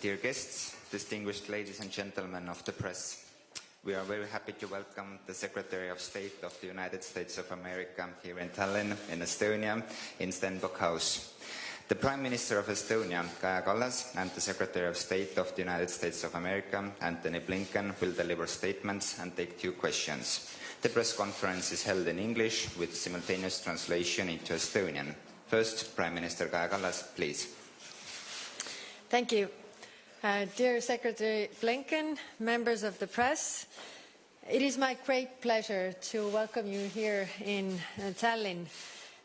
dear guests, distinguished ladies and gentlemen of the press. We are very happy to welcome the Secretary of State of the United States of America here in Tallinn, in Estonia, in Stenbock House. The Prime Minister of Estonia, Kaja Kallas, and the Secretary of State of the United States of America, Antony Blinken, will deliver statements and take 2 questions. The press conference is held in English with simultaneous translation into Estonian. First, Prime Minister Kaja Kallas, please. Thank you. Dear Secretary Blinken, members of the press, it is my great pleasure to welcome you here in Tallinn.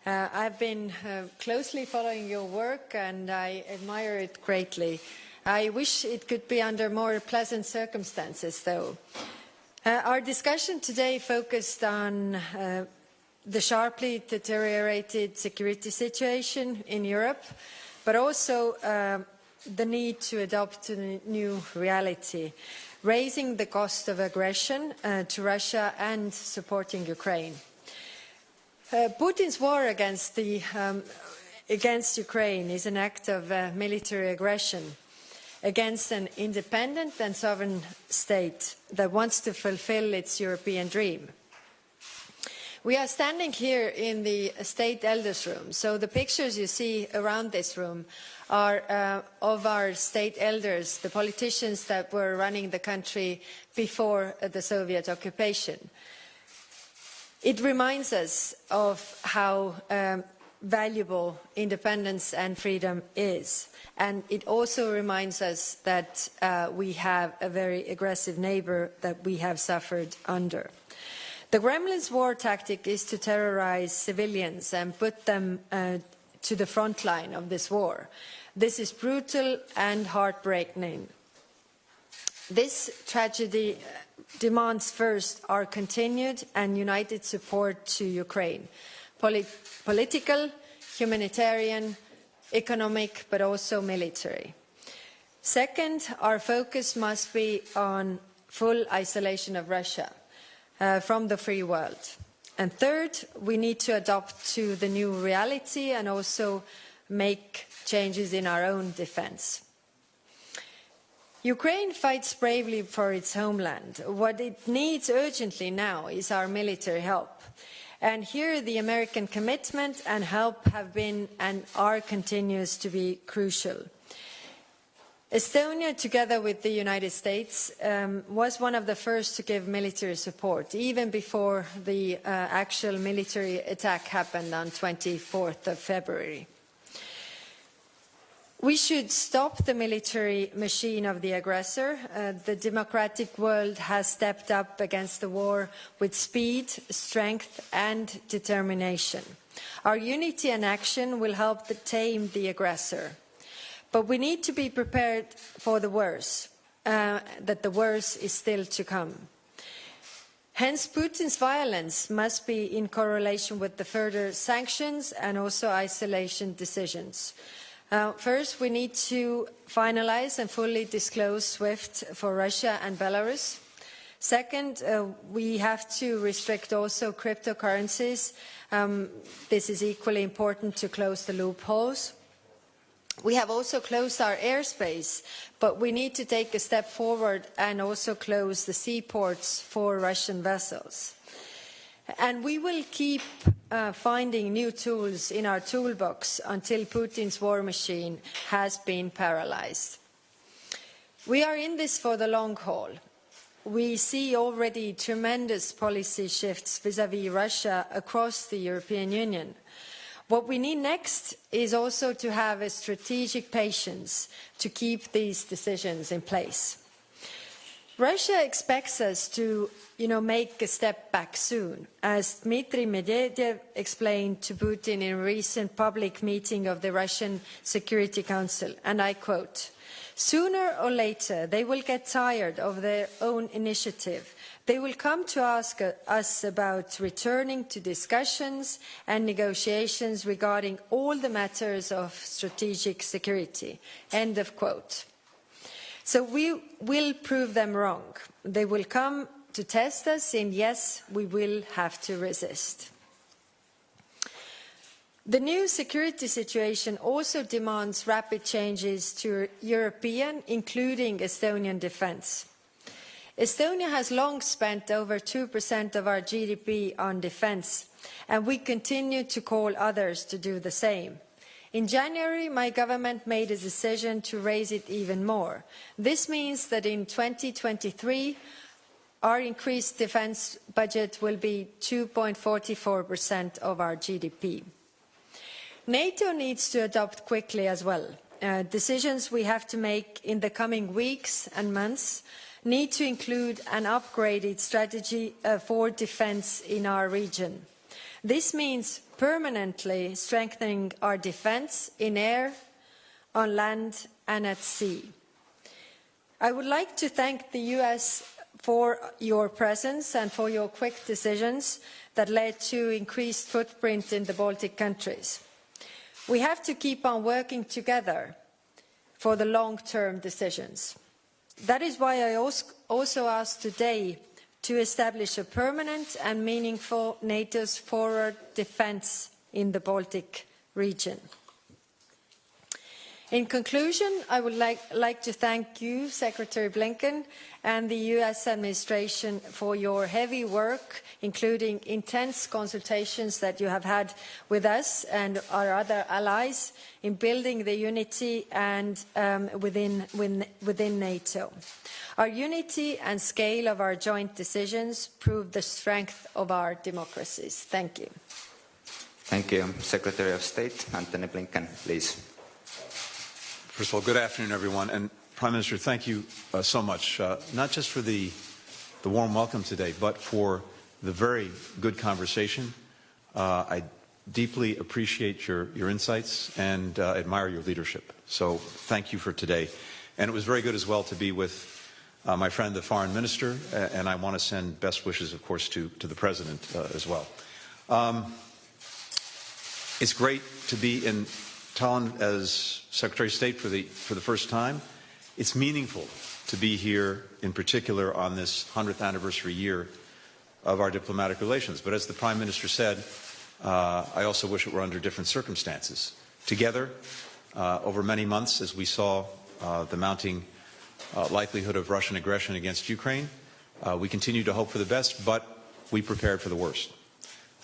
I've been closely following your work and I admire it greatly. I wish it could be under more pleasant circumstances, though. Our discussion today focused on the sharply deteriorated security situation in Europe, but also the need to adapt to the new reality, raising the cost of aggression to Russia and supporting Ukraine. Putin's war against Ukraine is an act of military aggression against an independent and sovereign state that wants to fulfill its European dream. We are standing here in the State Elders' Room, so the pictures you see around this room are of our state elders, the politicians that were running the country before the Soviet occupation. It reminds us of how valuable independence and freedom is, and it also reminds us that we have a very aggressive neighbor that we have suffered under. The Kremlin's war tactic is to terrorize civilians and put them to the front line of this war. This is brutal and heartbreaking. This tragedy demands first our continued and united support to Ukraine, political, humanitarian, economic, but also military. Second, our focus must be on full isolation of Russia from the free world. And third, we need to adapt to the new reality and also make changes in our own defense. Ukraine fights bravely for its homeland. What it needs urgently now is our military help. And here the American commitment and help have been and are continuous to be crucial. Estonia, together with the United States, was one of the first to give military support, even before the actual military attack happened on 24th of February. We should stop the military machine of the aggressor. The democratic world has stepped up against the war with speed, strength and determination. Our unity and action will help to tame the aggressor. But we need to be prepared for the worst, that the worst is still to come. Hence, Putin's violence must be in correlation with the further sanctions and also isolation decisions. First, we need to finalize and fully disclose SWIFT for Russia and Belarus. Second, we have to restrict also cryptocurrencies. This is equally important to close the loopholes. We have also closed our airspace, but we need to take a step forward and also close the seaports for Russian vessels. And we will keep finding new tools in our toolbox until Putin's war machine has been paralyzed. We are in this for the long haul. We see already tremendous policy shifts vis-à-vis Russia across the European Union. What we need next is also to have a strategic patience to keep these decisions in place. Russia expects us to, make a step back soon, as Dmitry Medvedev explained to Putin in a recent public meeting of the Russian Security Council, and I quote, "Sooner or later they will get tired of their own initiative. They will come to ask us about returning to discussions and negotiations regarding all the matters of strategic security." End of quote. So we will prove them wrong. They will come to test us, and yes, we will have to resist. The new security situation also demands rapid changes to European, including Estonian defence. Estonia has long spent over 2% of our GDP on defence, and we continue to call others to do the same. In January, my government made a decision to raise it even more. This means that in 2023, our increased defence budget will be 2.44% of our GDP. NATO needs to adopt quickly as well. Decisions we have to make in the coming weeks and months need to include an upgraded strategy for defence in our region. This means permanently strengthening our defence in air, on land and at sea. I would like to thank the US for your presence and for your quick decisions that led to increased footprint in the Baltic countries. We have to keep on working together for the long-term decisions. That is why I also ask today to establish a permanent and meaningful NATO's forward defence in the Baltic region. In conclusion, I would like to thank you, Secretary Blinken, and the US administration for your heavy work, including intense consultations that you have had with us and our other allies in building the unity and within NATO. Our unity and scale of our joint decisions prove the strength of our democracies. Thank you. Thank you. Secretary of State Antony Blinken, please. First of all, good afternoon, everyone. And Prime Minister, thank you so much, not just for the warm welcome today, but for the very good conversation. I deeply appreciate your insights and admire your leadership. So thank you for today. And it was very good as well to be with my friend, the Foreign Minister, and I want to send best wishes, of course, to the President as well. It's great to be in Tallin as Secretary of State for the first time. It's meaningful to be here, in particular, on this 100th anniversary year of our diplomatic relations. But as the Prime Minister said, I also wish it were under different circumstances. Together, over many months, as we saw the mounting likelihood of Russian aggression against Ukraine, we continue to hope for the best, but we prepared for the worst.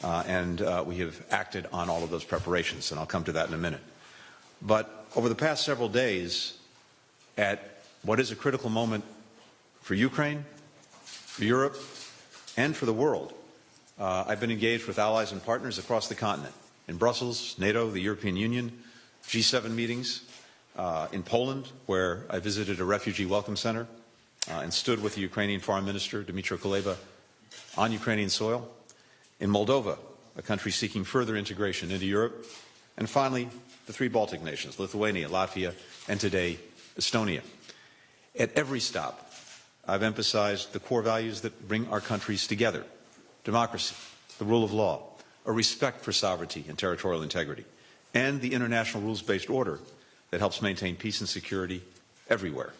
And we have acted on all of those preparations, and I'll come to that in a minute. But over the past several days, at what is a critical moment for Ukraine, for Europe, and for the world, I've been engaged with allies and partners across the continent, in Brussels, NATO, the European Union, G7 meetings, in Poland, where I visited a refugee welcome center and stood with the Ukrainian Foreign Minister, Dmytro Kuleba, on Ukrainian soil, in Moldova, a country seeking further integration into Europe, and finally, the three Baltic nations, Lithuania, Latvia, and today, Estonia. At every stop, I've emphasized the core values that bring our countries together: democracy, the rule of law, a respect for sovereignty and territorial integrity, and the international rules-based order that helps maintain peace and security everywhere.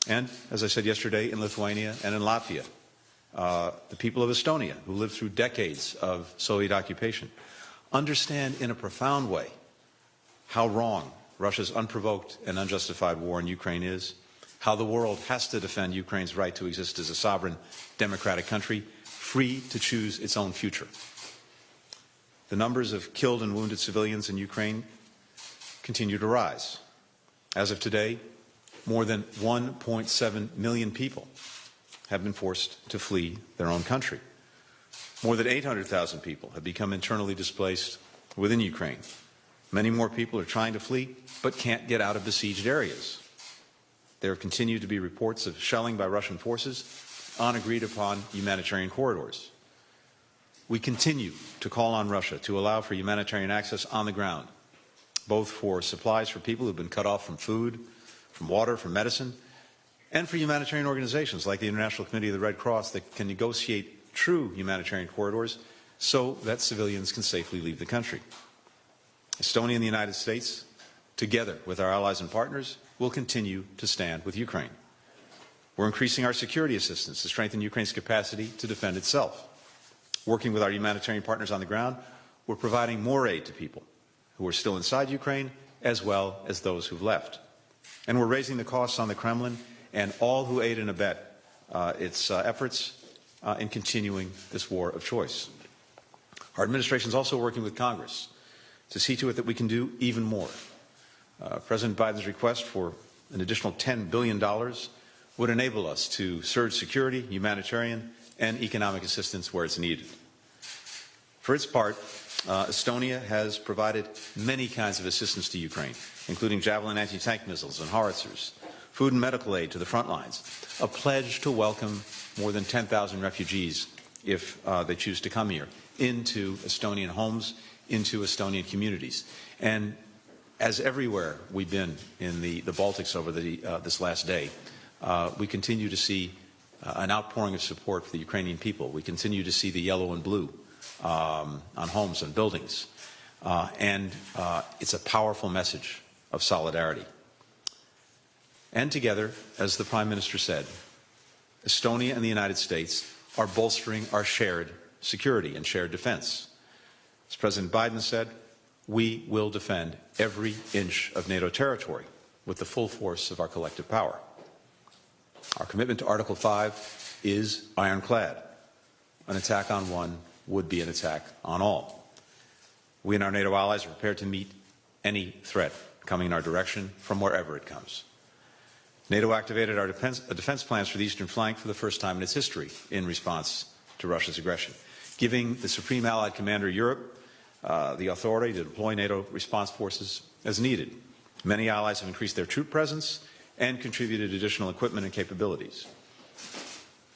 And, as I said yesterday, in Lithuania and in Latvia, the people of Estonia, who lived through decades of Soviet occupation, understand in a profound way how wrong Russia's unprovoked and unjustified war in Ukraine is, how the world has to defend Ukraine's right to exist as a sovereign, democratic country, free to choose its own future. The numbers of killed and wounded civilians in Ukraine continue to rise. As of today, more than 1.7 million people have been forced to flee their own country. More than 800,000 people have become internally displaced within Ukraine. Many more people are trying to flee, but can't get out of besieged areas. There continue to be reports of shelling by Russian forces on agreed-upon humanitarian corridors. We continue to call on Russia to allow for humanitarian access on the ground, both for supplies for people who've been cut off from food, from water, from medicine, and for humanitarian organizations like the International Committee of the Red Cross that can negotiate true humanitarian corridors so that civilians can safely leave the country. Estonia and the United States, together with our allies and partners, will continue to stand with Ukraine. We're increasing our security assistance to strengthen Ukraine's capacity to defend itself. Working with our humanitarian partners on the ground, we're providing more aid to people who are still inside Ukraine, as well as those who've left. And we're raising the costs on the Kremlin and all who aid and abet its efforts in continuing this war of choice. Our administration is also working with Congress to see to it that we can do even more. President Biden's request for an additional $10 billion would enable us to surge security, humanitarian, and economic assistance where it's needed. For its part, Estonia has provided many kinds of assistance to Ukraine, including Javelin anti-tank missiles and howitzers, food and medical aid to the front lines, a pledge to welcome more than 10,000 refugees, if they choose to come here, into Estonian homes, into Estonian communities. And as everywhere we've been in the Baltics over this last day, we continue to see an outpouring of support for the Ukrainian people. We continue to see the yellow and blue on homes and buildings. And it's a powerful message of solidarity. And together, as the Prime Minister said, Estonia and the United States are bolstering our shared security and shared defense. As President Biden said, we will defend every inch of NATO territory with the full force of our collective power. Our commitment to Article 5 is ironclad. An attack on one would be an attack on all. We and our NATO allies are prepared to meet any threat coming in our direction from wherever it comes. NATO activated our defense plans for the eastern flank for the first time in its history in response to Russia's aggression, giving the Supreme Allied Commander of Europe the authority to deploy NATO response forces as needed. Many allies have increased their troop presence and contributed additional equipment and capabilities.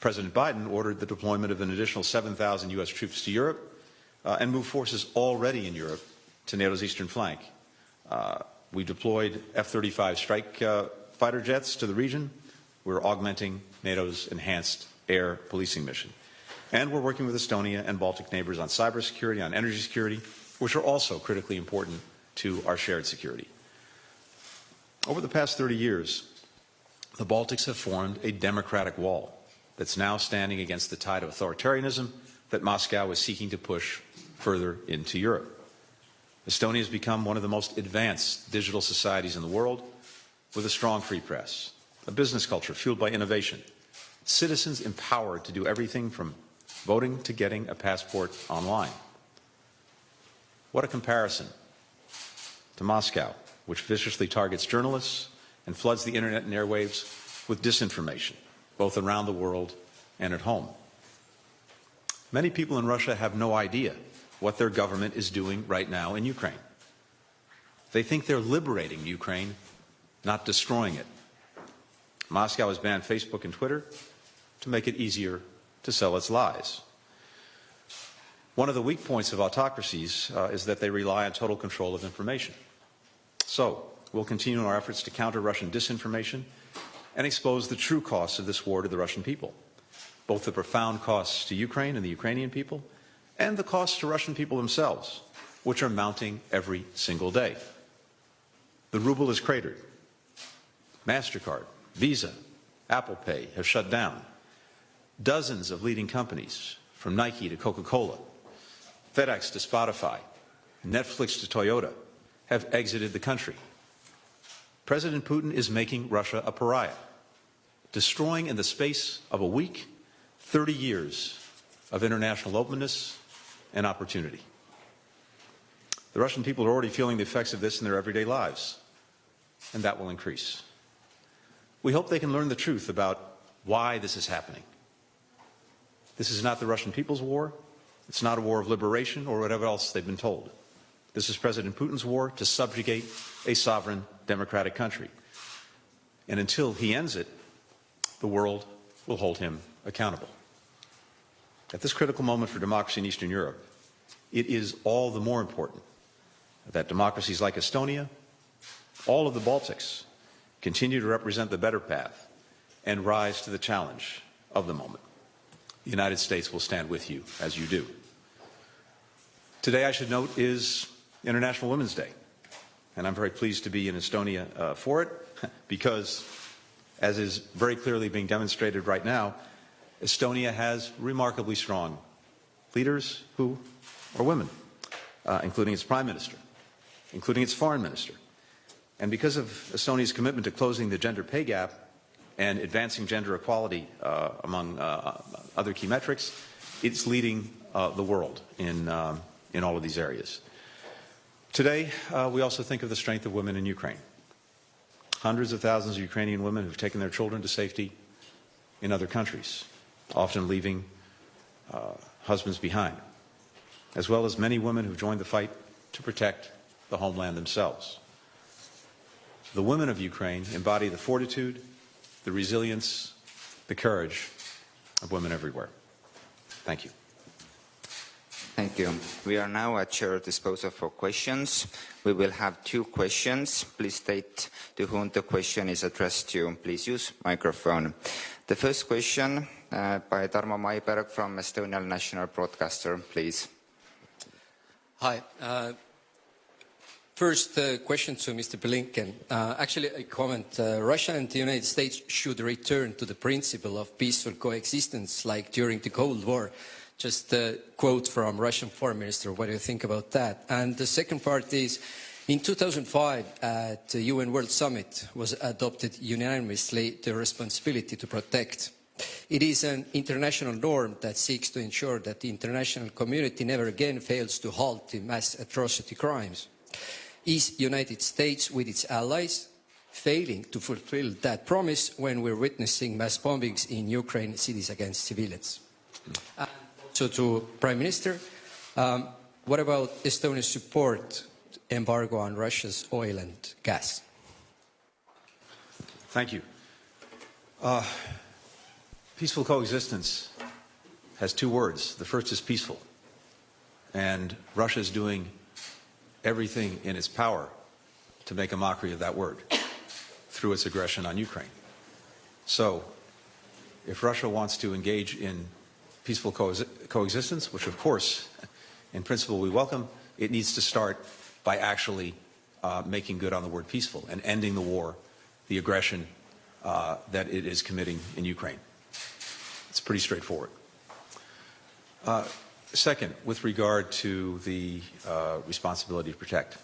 President Biden ordered the deployment of an additional 7,000 U.S. troops to Europe and moved forces already in Europe to NATO's eastern flank. We deployed F-35 strike fighter jets to the region. We're augmenting NATO's enhanced air policing mission. And we're working with Estonia and Baltic neighbors on cybersecurity, on energy security, which are also critically important to our shared security. Over the past 30 years, the Baltics have formed a democratic wall that's now standing against the tide of authoritarianism that Moscow is seeking to push further into Europe. Estonia has become one of the most advanced digital societies in the world, with a strong free press, a business culture fueled by innovation, citizens empowered to do everything from voting to getting a passport online. What a comparison to Moscow, which viciously targets journalists and floods the internet and airwaves with disinformation, both around the world and at home. Many people in Russia have no idea what their government is doing right now in Ukraine. They think they're liberating Ukraine, not destroying it. Moscow has banned Facebook and Twitter to make it easier to sell its lies. One of the weak points of autocracies is that they rely on total control of information. So, we'll continue our efforts to counter Russian disinformation and expose the true costs of this war to the Russian people, both the profound costs to Ukraine and the Ukrainian people, and the costs to Russian people themselves, which are mounting every single day. The ruble is cratered. MasterCard, Visa, Apple Pay have shut down. Dozens of leading companies, from Nike to Coca-Cola, FedEx to Spotify, Netflix to Toyota, have exited the country. President Putin is making Russia a pariah, destroying in the space of a week 30 years of international openness and opportunity. The Russian people are already feeling the effects of this in their everyday lives, and that will increase. We hope they can learn the truth about why this is happening. This is not the Russian people's war. It's not a war of liberation or whatever else they've been told. This is President Putin's war to subjugate a sovereign democratic country. And until he ends it, the world will hold him accountable. At this critical moment for democracy in Eastern Europe, it is all the more important that democracies like Estonia, all of the Baltics, continue to represent the better path and rise to the challenge of the moment. The United States will stand with you as you do. Today, I should note, is International Women's Day, and I'm very pleased to be in Estonia for it, because, as is very clearly being demonstrated right now, Estonia has remarkably strong leaders who are women, including its Prime Minister. including its foreign minister. And because of Estonia's commitment to closing the gender pay gap and advancing gender equality among other key metrics, it's leading the world in all of these areas. Today, we also think of the strength of women in Ukraine. Hundreds of thousands of Ukrainian women who've taken their children to safety in other countries, often leaving husbands behind, as well as many women who've joined the fight to protect the homeland themselves. The women of Ukraine embody the fortitude, the resilience, the courage of women everywhere. Thank you. Thank you. We are now at your disposal for questions. We will have 2 questions. Please state to whom the question is addressed to. Please use microphone. The first question by Tarmo Maiberg from Estonian National Broadcaster, please. Hi. First question to Mr. Blinken. Actually, a comment. Russia and the United States should return to the principle of peaceful coexistence like during the Cold War. Just a quote from Russian Foreign Minister. What do you think about that? And the second part is, in 2005, at the UN World Summit was adopted unanimously the responsibility to protect. It is an international norm that seeks to ensure that the international community never again fails to halt the mass atrocity crimes. Is United States with its allies failing to fulfill that promise when we're witnessing mass bombings in Ukraine, cities against civilians? And also to Prime Minister, what about Estonia's support embargo on Russia's oil and gas? Thank you. Peaceful coexistence has 2 words. The first is peaceful. And Russia is doing everything in its power to make a mockery of that word through its aggression on Ukraine. So, if Russia wants to engage in peaceful coexistence, which of course, in principle, we welcome, it needs to start by actually making good on the word peaceful and ending the war, the aggression that it is committing in Ukraine. It's pretty straightforward. Second, with regard to the responsibility to protect,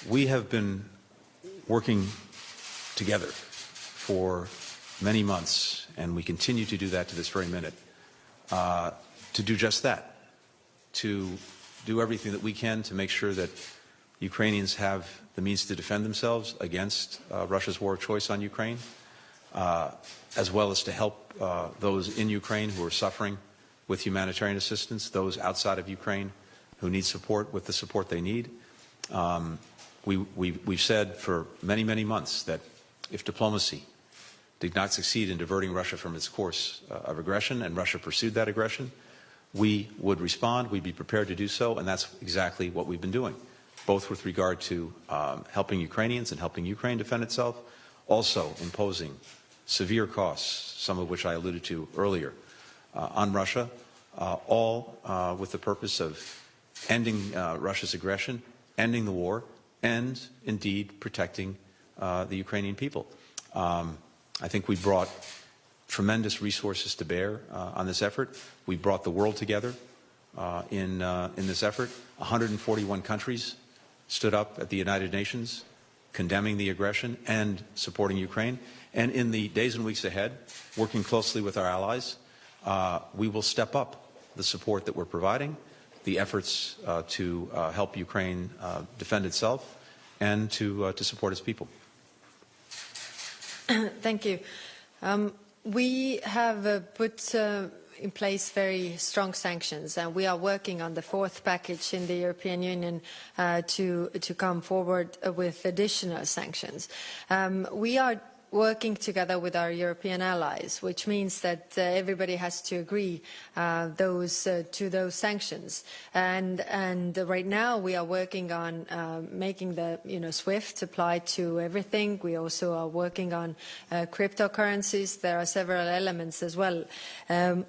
we have been working together for many months, and we continue to do that to this very minute, to do just that, to do everything that we can to make sure that Ukrainians have the means to defend themselves against Russia's war of choice on Ukraine, as well as to help those in Ukraine who are suffering with humanitarian assistance, those outside of Ukraine who need support with the support they need. We've said for many, many months that if diplomacy did not succeed in diverting Russia from its course of aggression, and Russia pursued that aggression, we would respond, we'd be prepared to do so, and that's exactly what we've been doing, both with regard to helping Ukrainians and helping Ukraine defend itself, also imposing severe costs, some of which I alluded to earlier, on Russia, all with the purpose of ending Russia's aggression, ending the war, and indeed protecting the Ukrainian people. I think we brought tremendous resources to bear on this effort. We brought the world together in this effort. 141 countries stood up at the United Nations condemning the aggression and supporting Ukraine. And in the days and weeks ahead, working closely with our allies, we will step up the support that we're providing, the efforts to help Ukraine defend itself, and to support its people. Thank you. We have put in place very strong sanctions, and we are working on the 4th package in the European Union to come forward with additional sanctions. We are working together with our European allies, which means that everybody has to agree to those sanctions. And right now we are working on making the SWIFT apply to everything. We also are working on cryptocurrencies. There are several elements as well.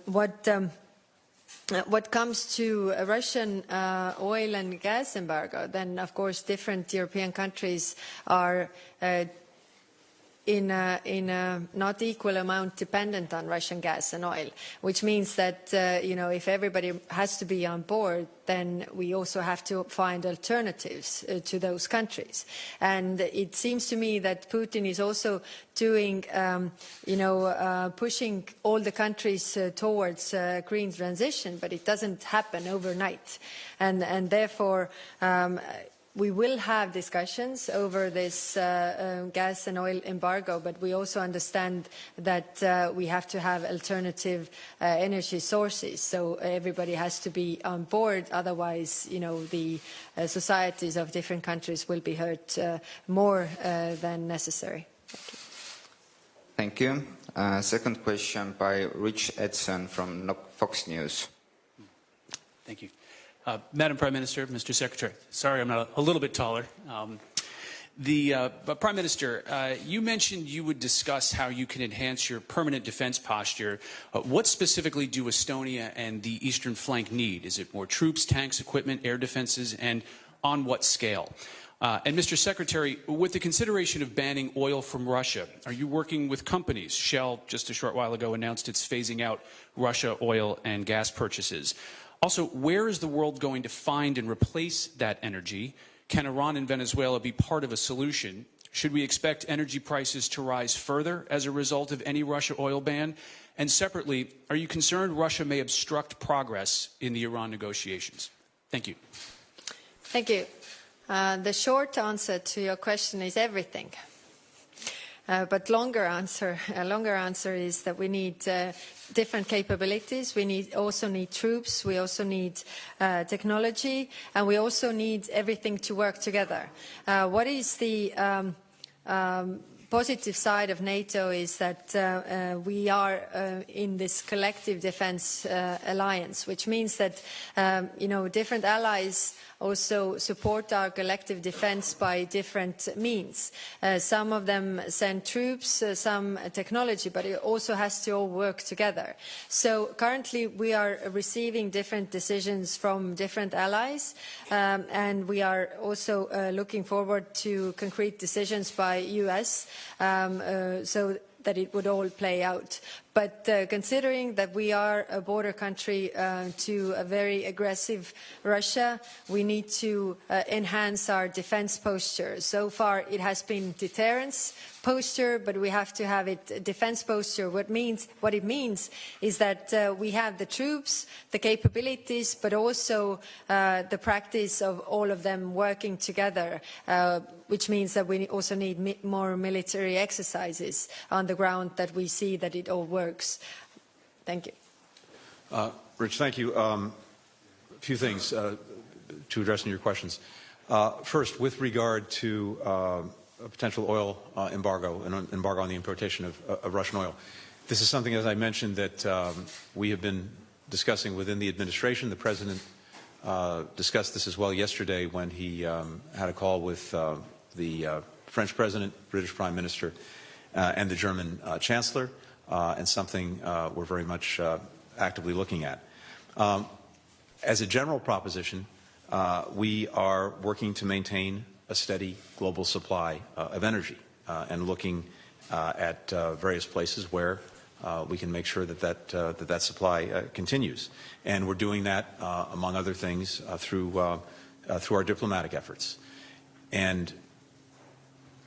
What comes to a Russian oil and gas embargo, then of course different European countries are in a not equal amount dependent on Russian gas and oil, which means that if everybody has to be on board, then we also have to find alternatives to those countries. And it seems to me that Putin is also doing, pushing all the countries towards green transition, but it doesn't happen overnight. And therefore, we will have discussions over this gas and oil embargo, but we also understand that we have to have alternative energy sources. So everybody has to be on board. Otherwise, the societies of different countries will be hurt more than necessary. Thank you. Second question by Rich Edson from Fox News. Thank you. Madam Prime Minister, Mr. Secretary, sorry I'm not a little bit taller. But Prime Minister, you mentioned you would discuss how you can enhance your permanent defense posture. What specifically do Estonia and the eastern flank need? Is it more troops, tanks, equipment, air defenses, and on what scale? And Mr. Secretary, with the consideration of banning oil from Russia, are you working with companies? Shell, just a short while ago, announced it's phasing out Russia oil and gas purchases. Also, where is the world going to find and replace that energy? Can Iran and Venezuela be part of a solution? Should we expect energy prices to rise further as a result of any Russia oil ban? And separately, are you concerned Russia may obstruct progress in the Iran negotiations? Thank you. Thank you. The short answer to your question is everything. But longer answer is that we need different capabilities. We also need troops. We also need technology, and we also need everything to work together. What is the positive side of NATO is that we are in this collective defense alliance, which means that different allies also support our collective defense by different means. Some of them send troops, some technology, but it also has to all work together. So currently we are receiving different decisions from different allies, and we are also looking forward to concrete decisions by US, so that it would all play out. But considering that we are a border country to a very aggressive Russia, we need to enhance our defense posture. So far it has been deterrence posture, but we have to have it defense posture. What it means is that we have the troops, the capabilities, but also the practice of all of them working together, which means that we also need more military exercises on the ground, that we see that it all works. Thank you. Rich, thank you. A few things to addressing your questions. First, with regard to a potential oil embargo, an embargo on the importation of Russian oil. This is something, as I mentioned, that we have been discussing within the administration. The President discussed this as well yesterday when he had a call with the French President, British Prime Minister, and the German Chancellor, and something we're very much actively looking at. As a general proposition, we are working to maintain a steady global supply of energy and looking at various places where we can make sure that supply continues. And we're doing that, among other things, through our diplomatic efforts. And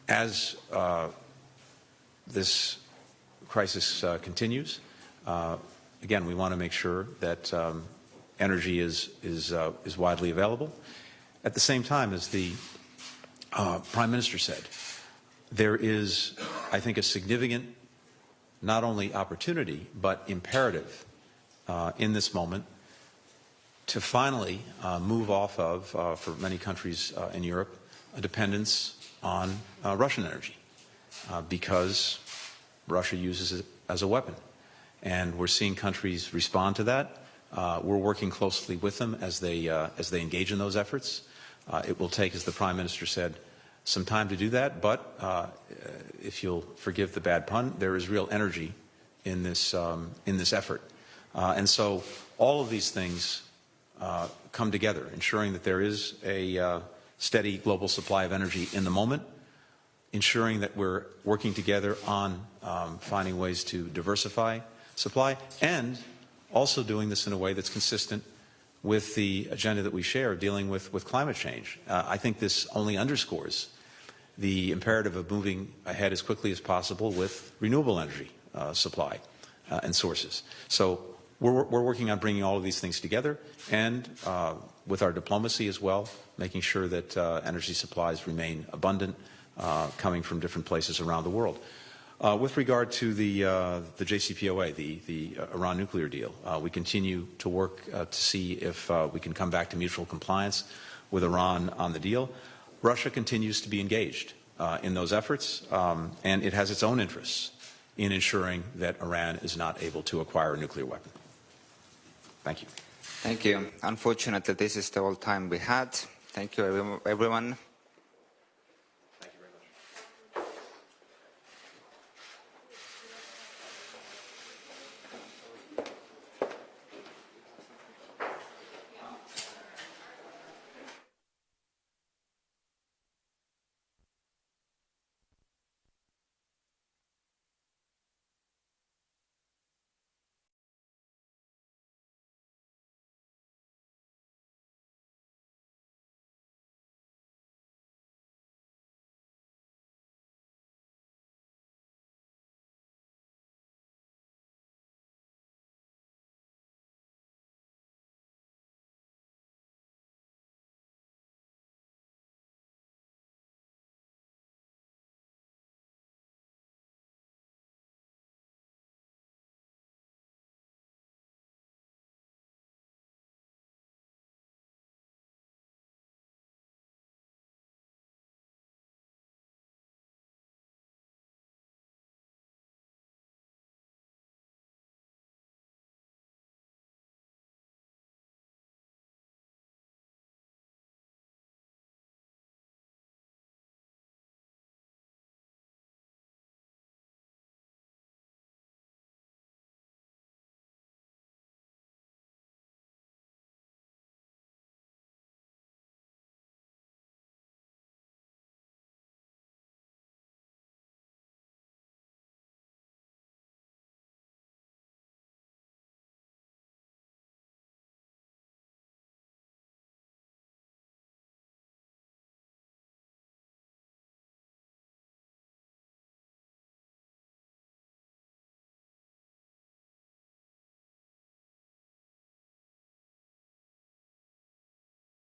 as this crisis continues, again, we want to make sure that energy is widely available. At the same time, as the Prime Minister said, there is, I think, a significant not only opportunity but imperative in this moment to finally move off of, for many countries in Europe, a dependence on Russian energy because Russia uses it as a weapon. And we're seeing countries respond to that. We're working closely with them as they engage in those efforts. It will take, as the Prime Minister said, some time to do that, but if you'll forgive the bad pun, there is real energy in this effort. And so all of these things come together, ensuring that there is a steady global supply of energy in the moment, ensuring that we're working together on finding ways to diversify supply, and also doing this in a way that's consistent with the agenda that we share, dealing with climate change. I think this only underscores the imperative of moving ahead as quickly as possible with renewable energy supply and sources. So we're working on bringing all of these things together, and with our diplomacy as well, making sure that energy supplies remain abundant, coming from different places around the world. With regard to the JCPOA, the Iran nuclear deal, we continue to work to see if we can come back to mutual compliance with Iran on the deal. Russia continues to be engaged in those efforts, and it has its own interests in ensuring that Iran is not able to acquire a nuclear weapon. Thank you. Thank you. Unfortunately, this is the all time we had. Thank you, everyone.